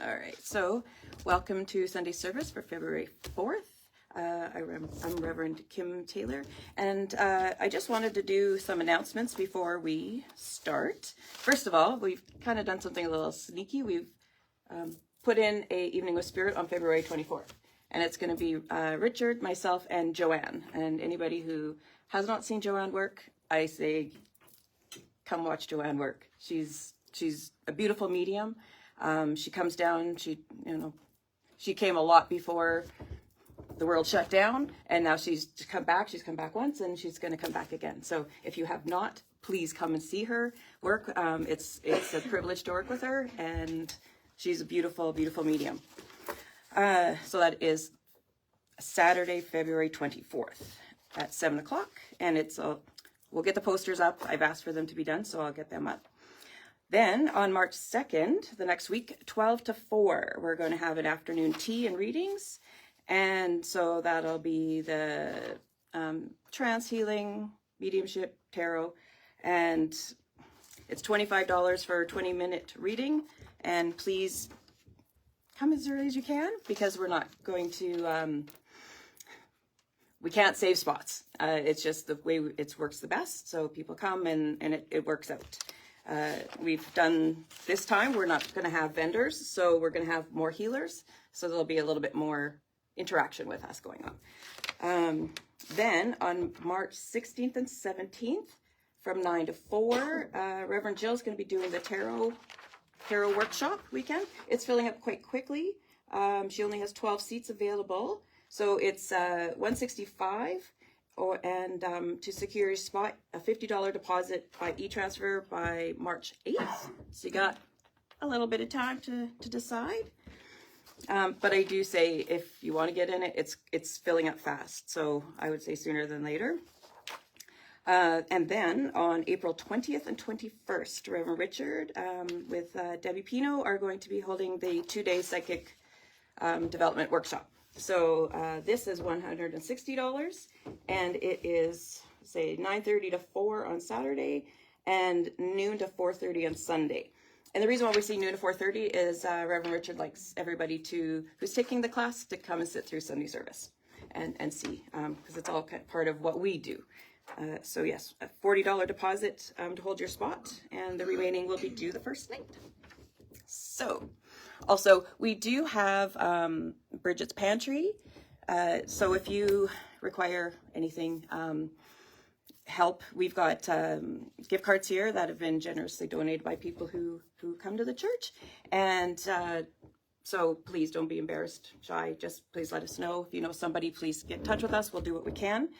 All right, so welcome to Sunday service for February 4th. I'm Reverend Kim Taylor, and I just wanted to do some announcements before we start. First of all, we've kind of done something a little sneaky. We've put in a Evening with Spirit on February 24th, and it's going to be Richard, myself, and Joanne. And anybody who has not seen Joanne work, I say, come watch Joanne work. She's a beautiful medium. She comes down. She came a lot before the world shut down, and now she's come back. She's come back once, and she's going to come back again. So if you have not, please come and see her work. It's a privilege to work with her, and she's a beautiful, beautiful medium. So that is Saturday, February 24th at 7 o'clock, and we'll get the posters up. I've asked for them to be done, so I'll get them up. Then on March 2nd, the next week, 12 to 4, we're going to have an afternoon tea and readings. And so that'll be the trance healing, mediumship, tarot. And it's $25 for a 20-minute reading. And please come as early as you can, because we're not going to, we can't save spots. It's just the way it works the best. So people come and it works out. We've done this time, we're not going to have vendors, so we're going to have more healers. So there'll be a little bit more interaction with us going on. Then on March 16th and 17th from 9 to 4, Reverend Jill's going to be doing the tarot workshop weekend. It's filling up quite quickly. She only has 12 seats available. So it's $165. And to secure your spot, a $50 deposit by e-transfer by March 8th. So you got a little bit of time to decide. But I do say, if you want to get in it, it's filling up fast. So I would say sooner than later. And then on April 20th and 21st, Reverend Richard with Debbie Pino are going to be holding the 2-day psychic development workshop. So this is $160, and it is, say, 9:30 to 4 on Saturday and noon to 4:30 on Sunday. And the reason why we see noon to 4:30 is Reverend Richard likes everybody who's taking the class to come and sit through Sunday service and see, because it's all part of what we do. So yes, a $40 deposit to hold your spot, and the remaining will be due the first night. So also, we do have Bridget's Pantry. So if you require anything, help, we've got gift cards here that have been generously donated by people who come to the church. And so please don't be embarrassed, shy. Just please let us know. If you know somebody, please get in touch with us. We'll do what we can.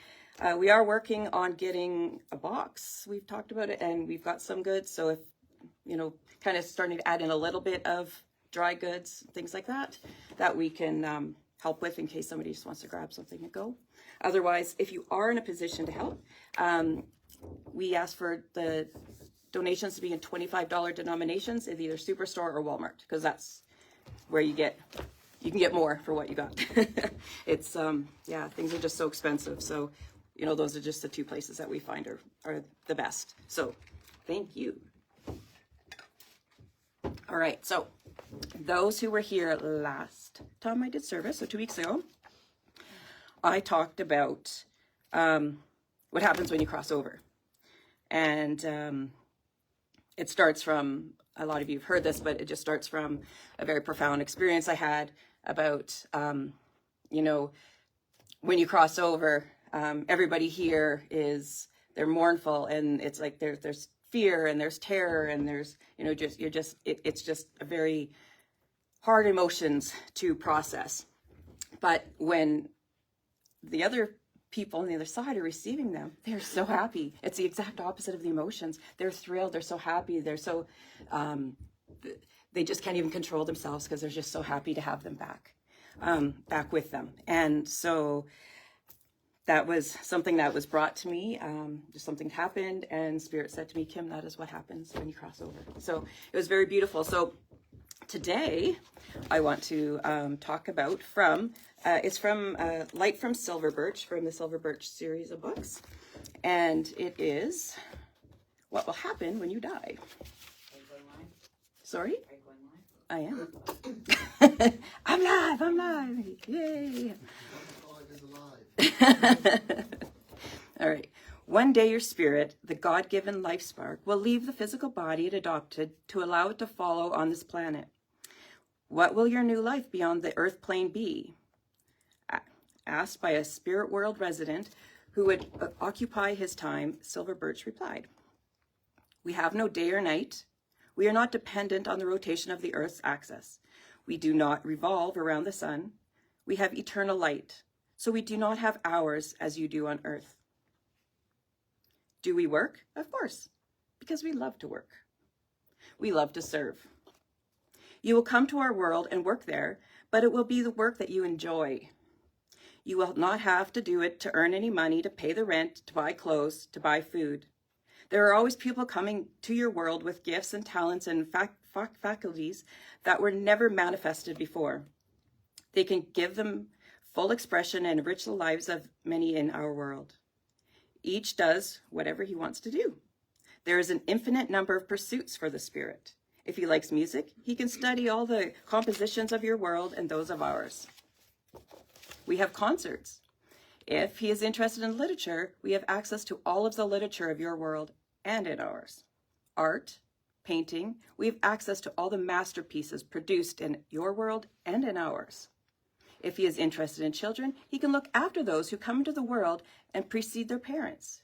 We are working on getting a box. We've talked about it, and we've got some goods. So if, kind of starting to add in a little bit of dry goods, things like that we can help with in case somebody just wants to grab something and go. Otherwise, if you are in a position to help, we ask for the donations to be in $25 denominations in either Superstore or Walmart, because that's where you can get more for what you got. It's, things are just so expensive. So, those are just the two places that we find are the best. So thank you. All right, so those who were here last time I did service, so 2 weeks ago, I talked about what happens when you cross over. And it starts from, a lot of you have heard this, but it just starts from a very profound experience I had about, when you cross over, everybody here they're mournful, and it's like there's fear and there's terror and there's, it's just a very hard emotions to process. But when the other people on the other side are receiving them, they're so happy. It's the exact opposite of the emotions. They're thrilled. They're so happy. They're so, they just can't even control themselves because they're just so happy to have them back with them. And so that was something that was brought to me, just something happened, and Spirit said to me, Kim, that is what happens when you cross over. So it was very beautiful. So today I want to talk about it's from Light from Silver Birch, from the Silver Birch series of books. And it is what will happen when you die. Sorry? I am. I'm live, I'm live. Yay. All right. One day your spirit, the God-given life spark, will leave the physical body it adopted to allow it to follow on this planet. What will your new life beyond the earth plane be? Asked by a spirit world resident who would occupy his time, Silver Birch replied, "We have no day or night. We are not dependent on the rotation of the earth's axis. We do not revolve around the sun. We have eternal light, so we do not have hours as you do on earth. Do we work? Of course, because we love to work. We love to serve. You will come to our world and work there, but it will be the work that you enjoy. You will not have to do it to earn any money, to pay the rent, to buy clothes, to buy food. There are always people coming to your world with gifts and talents and faculties that were never manifested before. They can give them full expression and enrich the lives of many in our world. Each does whatever he wants to do. There is an infinite number of pursuits for the spirit. If he likes music, he can study all the compositions of your world and those of ours. We have concerts. If he is interested in literature, we have access to all of the literature of your world and in ours. Art, painting, we have access to all the masterpieces produced in your world and in ours. If he is interested in children, he can look after those who come into the world and precede their parents.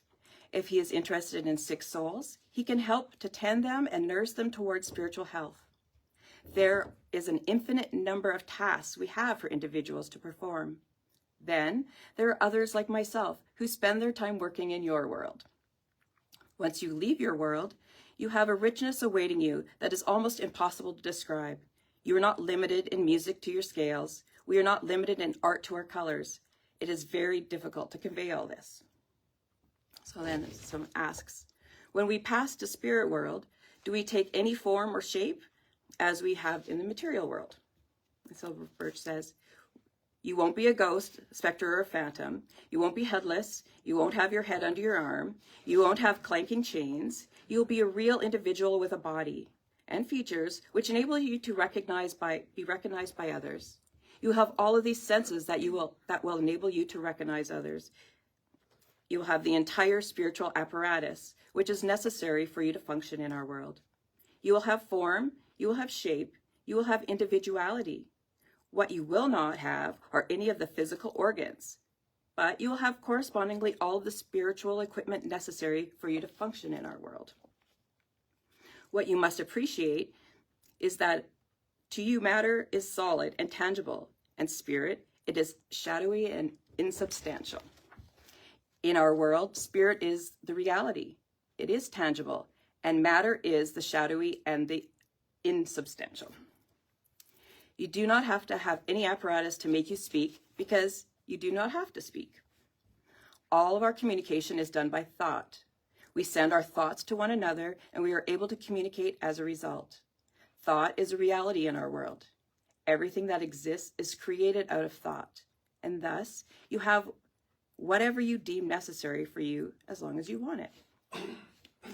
If he is interested in sick souls, he can help to tend them and nurse them towards spiritual health. There is an infinite number of tasks we have for individuals to perform. Then there are others like myself who spend their time working in your world. Once you leave your world, you have a richness awaiting you that is almost impossible to describe. You are not limited in music to your scales. We are not limited in art to our colors. It is very difficult to convey all this. So then someone asks, when we pass to spirit world, do we take any form or shape as we have in the material world? And Silver Birch says, you won't be a ghost, specter, or a phantom. You won't be headless. You won't have your head under your arm. You won't have clanking chains. You will be a real individual with a body and features which enable you to be recognized by others. You have all of these senses that will enable you to recognize others. You will have the entire spiritual apparatus which is necessary for you to function in our world. You will have form. You will have shape. You will have individuality. What you will not have are any of the physical organs, but you will have correspondingly all of the spiritual equipment necessary for you to function in our world. What you must appreciate is that to you matter is solid and tangible, and spirit, it is shadowy and insubstantial. In our world, spirit is the reality. It is tangible, and matter is the shadowy and the insubstantial. You do not have to have any apparatus to make you speak because you do not have to speak. All of our communication is done by thought. We send our thoughts to one another and we are able to communicate as a result. Thought is a reality in our world. Everything that exists is created out of thought, and thus you have whatever you deem necessary for you as long as you want it.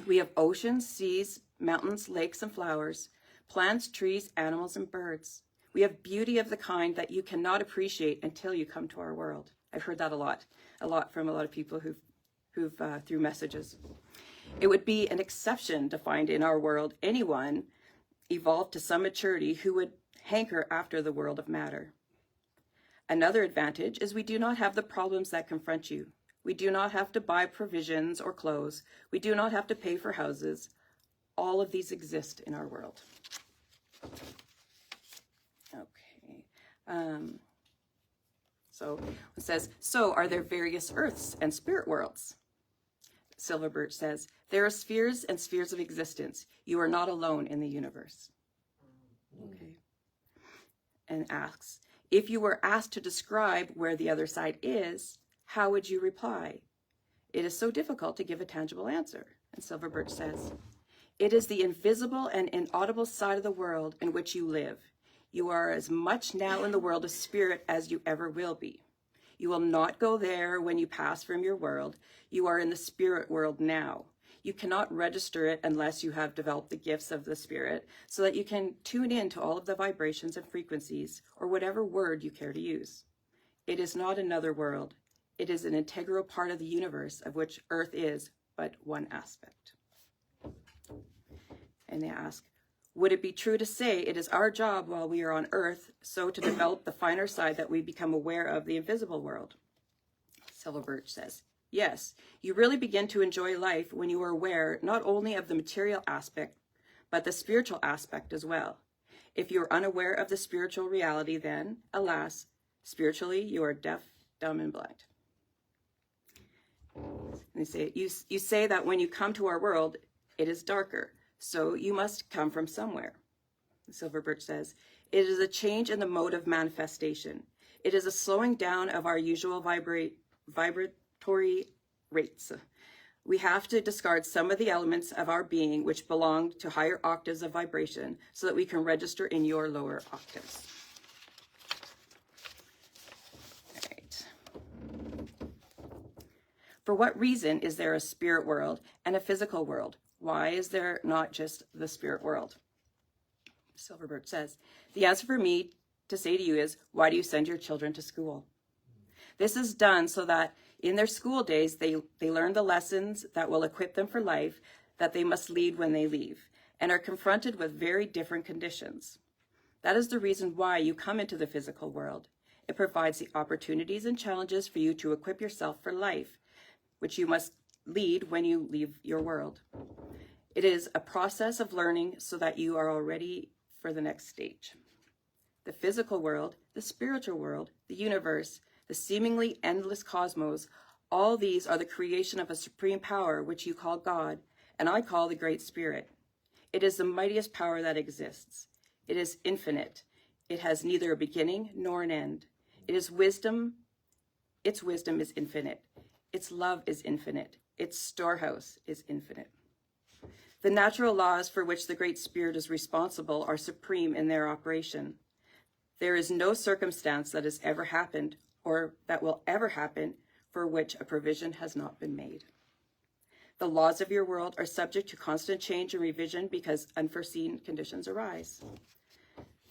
We have oceans, seas, mountains, lakes, and flowers, plants, trees, animals, and birds. We have beauty of the kind that you cannot appreciate until you come to our world. I've heard that a lot from a lot of people who've through messages. It would be an exception to find in our world anyone evolved to some maturity who would hanker after the world of matter. Another advantage is we do not have the problems that confront you. We do not have to buy provisions or clothes. We do not have to pay for houses. All of these exist in our world. So it says, so are there various earths and spirit worlds? Silver Birch says, there are spheres and spheres of existence. You are not alone in the universe. Okay. And asks, if you were asked to describe where the other side is, how would you reply? It is so difficult to give a tangible answer. And Silver Birch says, it is the invisible and inaudible side of the world in which you live. You are as much now in the world of spirit as you ever will be. You will not go there when you pass from your world. You are in the spirit world now. You cannot register it unless you have developed the gifts of the Spirit so that you can tune in to all of the vibrations and frequencies, or whatever word you care to use. It is not another world. It is an integral part of the universe, of which Earth is but one aspect. And they ask, would it be true to say it is our job while we are on Earth so to develop the finer side that we become aware of the invisible world? Silver Birch says, yes, you really begin to enjoy life when you are aware not only of the material aspect, but the spiritual aspect as well. If you are unaware of the spiritual reality, then, alas, spiritually you are deaf, dumb, and blind. And they say, you say that when you come to our world, it is darker, so you must come from somewhere. Silver Birch says, it is a change in the mode of manifestation. It is a slowing down of our usual vibratory rates. We have to discard some of the elements of our being which belong to higher octaves of vibration so that we can register in your lower octaves. All right. For what reason is there a spirit world and a physical world? Why is there not just the spirit world? Silver Birch says, the answer for me to say to you is, why do you send your children to school? This is done so that in their school days, they learn the lessons that will equip them for life that they must lead when they leave, and are confronted with very different conditions. That is the reason why you come into the physical world. It provides the opportunities and challenges for you to equip yourself for life, which you must lead when you leave your world. It is a process of learning so that you are all ready for the next stage. The physical world, the spiritual world, the universe, the seemingly endless cosmos, all these are the creation of a supreme power which you call God, and I call the Great Spirit. It is the mightiest power that exists. It is infinite. It has neither a beginning nor an end. It is wisdom. Its wisdom is infinite. Its love is infinite. Its storehouse is infinite. The natural laws for which the Great Spirit is responsible are supreme in their operation. There is no circumstance that has ever happened or that will ever happen for which a provision has not been made. The laws of your world are subject to constant change and revision because unforeseen conditions arise.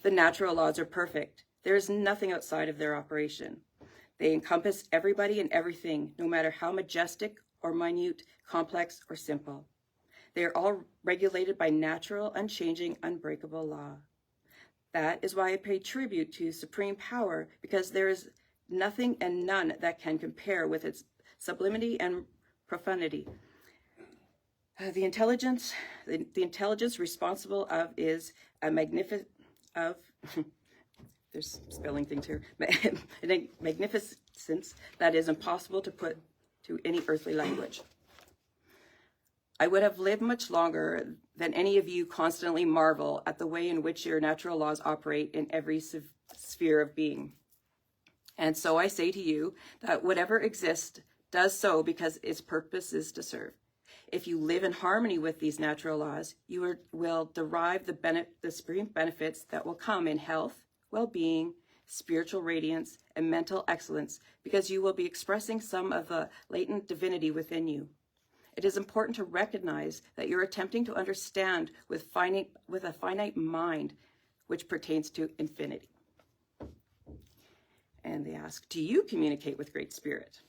The natural laws are perfect. There is nothing outside of their operation. They encompass everybody and everything, no matter how majestic or minute, complex or simple. They are all regulated by natural, unchanging, unbreakable law. That is why I pay tribute to supreme power, because there is nothing and none that can compare with its sublimity and profundity. The intelligence responsible of is a magnificent there's spelling things here, magnificence that is impossible to put to any earthly language. I would have lived much longer than any of you constantly marvel at the way in which your natural laws operate in every sphere of being. And so I say to you that whatever exists does so because its purpose is to serve. If you live in harmony with these natural laws, you will derive the supreme benefits that will come in health, well-being, spiritual radiance, and mental excellence, because you will be expressing some of the latent divinity within you. It is important to recognize that you're attempting to understand with a finite mind, which pertains to infinity. And they ask, do you communicate with Great Spirit?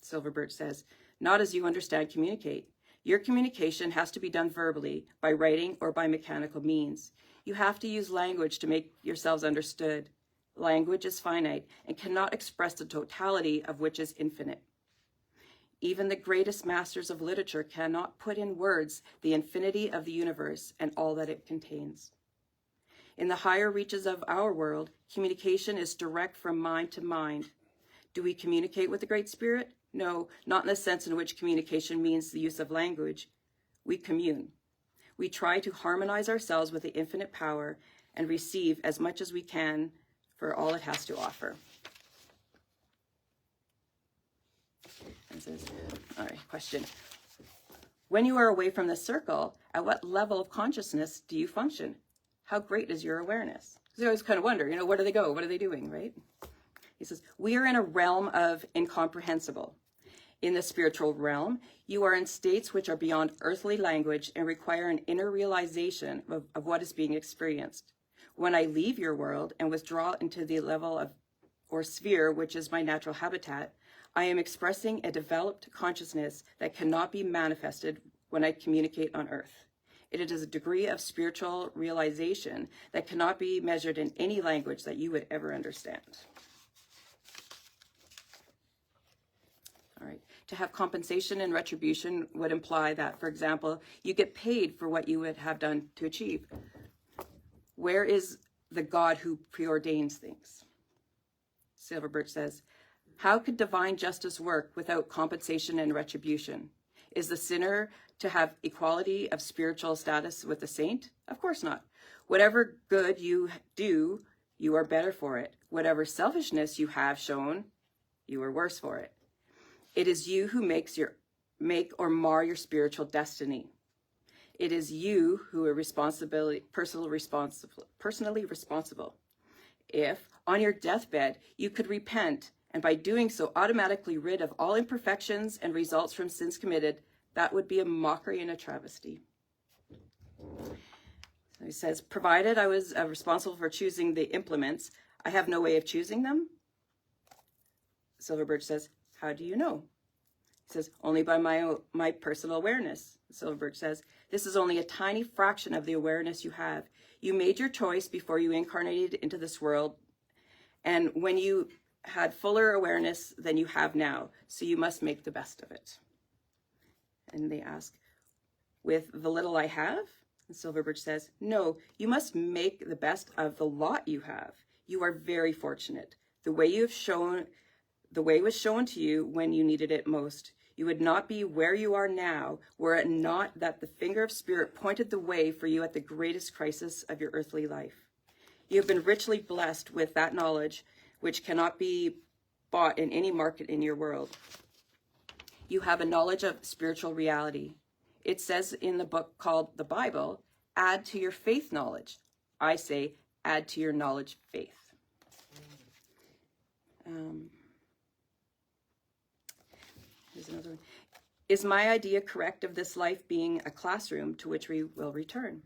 Silver Birch says, not as you understand communicate. Your communication has to be done verbally, by writing, or by mechanical means. You have to use language to make yourselves understood. Language is finite and cannot express the totality of which is infinite. Even the greatest masters of literature cannot put in words the infinity of the universe and all that it contains. In the higher reaches of our world, communication is direct from mind to mind. Do we communicate with the Great Spirit? No, not in the sense in which communication means the use of language. We commune. We try to harmonize ourselves with the infinite power and receive as much as we can for all it has to offer. And says, all right, question. When you are away from the circle, at what level of consciousness do you function? How great is your awareness? Because I always kind of wonder, where do they go? What are they doing, right? He says, we are in a realm of incomprehensible. In the spiritual realm, you are in states which are beyond earthly language and require an inner realization of what is being experienced. When I leave your world and withdraw into the level of or sphere, which is my natural habitat, I am expressing a developed consciousness that cannot be manifested when I communicate on earth. It is a degree of spiritual realization that cannot be measured in any language that you would ever understand. All right. To have compensation and retribution would imply that, for example, you get paid for what you would have done to achieve. Where is the God who preordains things? Silver Birch says, how could divine justice work without compensation and retribution? Is the sinner to have equality of spiritual status with the saint? Of course not. Whatever good you do, you are better for it. Whatever selfishness you have shown, you are worse for it. It is you who make or mar your spiritual destiny. It is you who are personally responsible. If, on your deathbed, you could repent, and by doing so automatically rid of all imperfections and results from sins committed, that would be a mockery and a travesty. So he says, provided I was responsible for choosing the implements, I have no way of choosing them. Silver Birch says, how do you know? He says, only by my personal awareness. Silver Birch says, this is only a tiny fraction of the awareness you have. You made your choice before you incarnated into this world, and when you had fuller awareness than you have now, so you must make the best of it. And they ask, with the little I have? And Silver Birch says, no, you must make the best of the lot you have. You are very fortunate. The way was shown to you when you needed it most. You would not be where you are now were it not that the finger of spirit pointed the way for you at the greatest crisis of your earthly life. You have been richly blessed with that knowledge, which cannot be bought in any market in your world. You have a knowledge of spiritual reality. It says in the book called the Bible, add to your faith knowledge. I say, add to your knowledge faith. Here's another one. Is my idea correct of this life being a classroom to which we will return?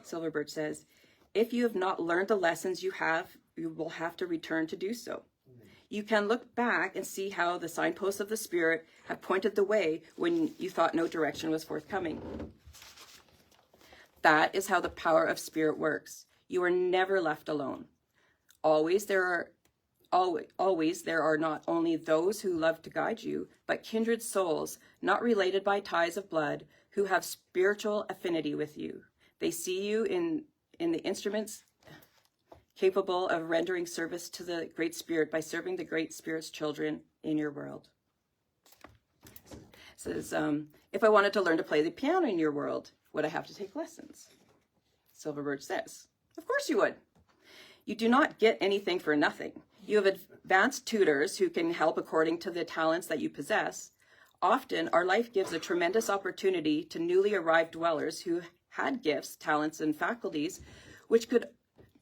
Silver Birch says, if you have not learned the lessons you will have to return to do so. You can look back and see how the signposts of the Spirit have pointed the way when you thought no direction was forthcoming. That is how the power of Spirit works. You are never left alone. Always there are not only those who love to guide you, but kindred souls, not related by ties of blood, who have spiritual affinity with you. They see you in the instruments capable of rendering service to the Great Spirit by serving the Great Spirit's children in your world. It says, if I wanted to learn to play the piano in your world, would I have to take lessons? Silver Birch says, of course you would. You do not get anything for nothing. You have advanced tutors who can help according to the talents that you possess. Often, our life gives a tremendous opportunity to newly arrived dwellers who had gifts, talents, and faculties which could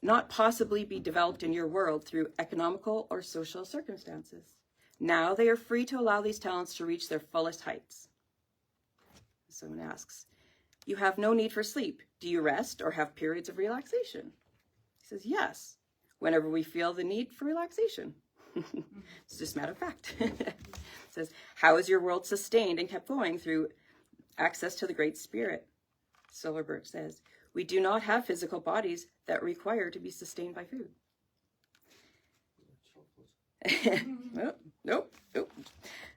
not possibly be developed in your world through economical or social circumstances. Now they are free to allow these talents to reach their fullest heights. Someone asks, you have no need for sleep. Do you rest or have periods of relaxation? He says, yes, whenever we feel the need for relaxation. It's just a matter of fact. It says, how is your world sustained and kept going through access to the Great Spirit? Silver Birch says, we do not have physical bodies that require to be sustained by food. Nope.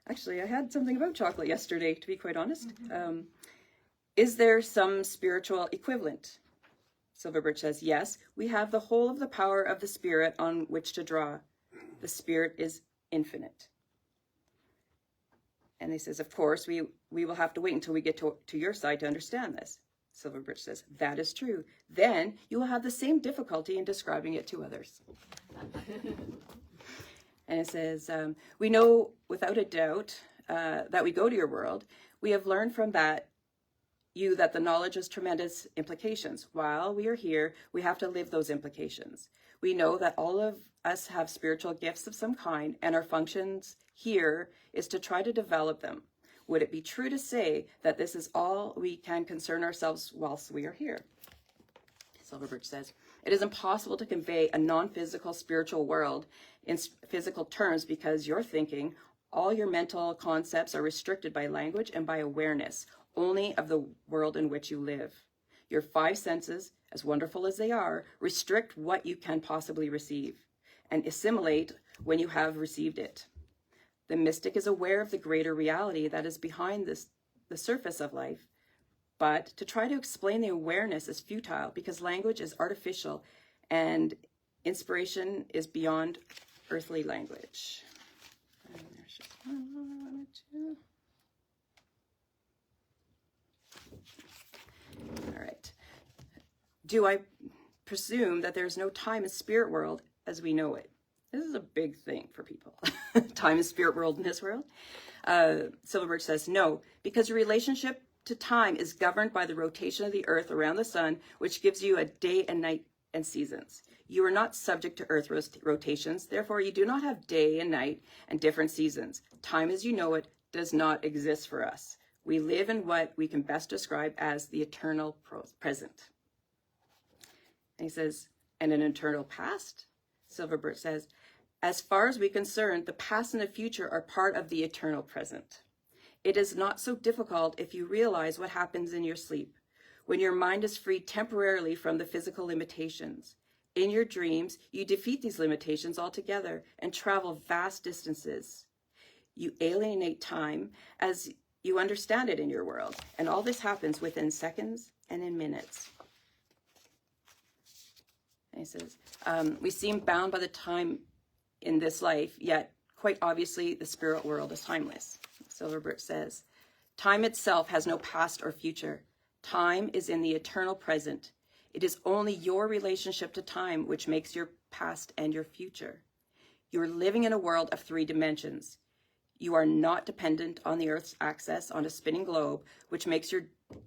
Actually, I had something about chocolate yesterday, to be quite honest. Is there some spiritual equivalent? Silver Birch says, yes, we have the whole of the power of the Spirit on which to draw. The Spirit is infinite. And he says, of course, we will have to wait until we get to your side to understand this. Silver Birch says, that is true. Then you will have the same difficulty in describing it to others. And it says, we know without a doubt that we go to your world. We have learned from that you that the knowledge has tremendous implications. While we are here, we have to live those implications. We know that all of us have spiritual gifts of some kind, and our functions here is to try to develop them. Would it be true to say that this is all we can concern ourselves whilst we are here? Silverbirch says, it is impossible to convey a non-physical spiritual world in physical terms because you're thinking, all your mental concepts are restricted by language and by awareness, only of the world in which you live. Your five senses, as wonderful as they are, restrict what you can possibly receive and assimilate when you have received it. The mystic is aware of the greater reality that is behind the surface of life, but to try to explain the awareness is futile because language is artificial and inspiration is beyond earthly language. All right. Do I presume that there's no time in spirit world as we know it? This is a big thing for people. Time in spirit world in this world. Silverbirch says no, because your relationship to time is governed by the rotation of the earth around the sun, which gives you a day and night and seasons. You are not subject to earth rotations, therefore you do not have day and night and different seasons. Time as you know it does not exist for us. We live in what we can best describe as the eternal present. And he says, and an eternal past? Silverbirch says, as far as we're concerned, the past and the future are part of the eternal present. It is not so difficult if you realize what happens in your sleep, when your mind is freed temporarily from the physical limitations. In your dreams, you defeat these limitations altogether and travel vast distances. You alienate time as you understand it in your world, and all this happens within seconds and in minutes. And he says, we seem bound by the time in this life, yet quite obviously the spirit world is timeless. Silverbirch says, time itself has no past or future. Time is in the eternal present. It is only your relationship to time which makes your past and your future. You are living in a world of 3 dimensions. You are not dependent on the Earth's axis on a spinning globe, which makes your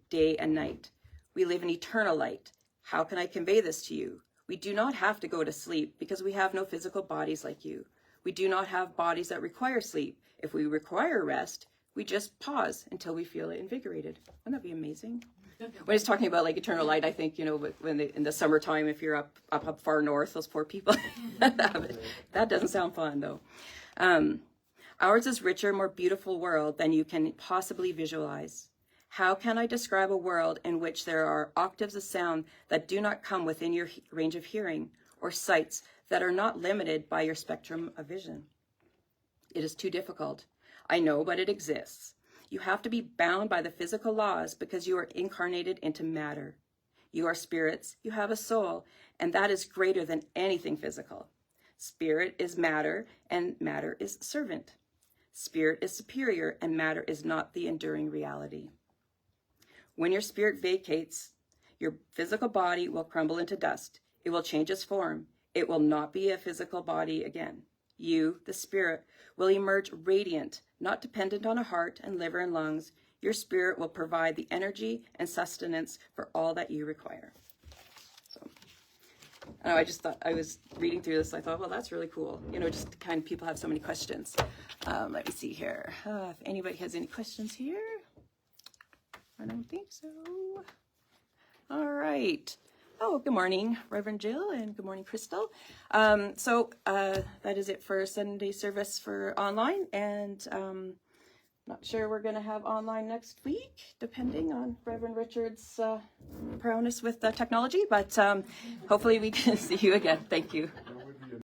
day and night. We live in eternal light. How can I convey this to you? We do not have to go to sleep because we have no physical bodies like you. We do not have bodies that require sleep. If we require rest, we just pause until we feel invigorated. Wouldn't that be amazing? When he's talking about like eternal light, I think, when in the summertime, if you're up far north, those poor people, that doesn't sound fun though. Ours is richer, more beautiful world than you can possibly visualize. How can I describe a world in which there are octaves of sound that do not come within your range of hearing, or sights that are not limited by your spectrum of vision? It is too difficult. I know, but it exists. You have to be bound by the physical laws because you are incarnated into matter. You are spirits, you have a soul, and that is greater than anything physical. Spirit is matter, and matter is servant. Spirit is superior, and matter is not the enduring reality. When your spirit vacates, your physical body will crumble into dust. It will change its form. It will not be a physical body again. You, the spirit, will emerge radiant, not dependent on a heart and liver and lungs. Your spirit will provide the energy and sustenance for all that you require. So, I just thought, I was reading through this, I thought, well, that's really cool. Just kind of people have so many questions. Let me see here. If anybody has any questions here. I don't think so. All right. Oh, good morning, Reverend Jill, and good morning, Crystal. So that is it for Sunday service for online, and not sure we're going to have online next week, depending on Reverend Richard's prowess with technology, but hopefully we can see you again. Thank you.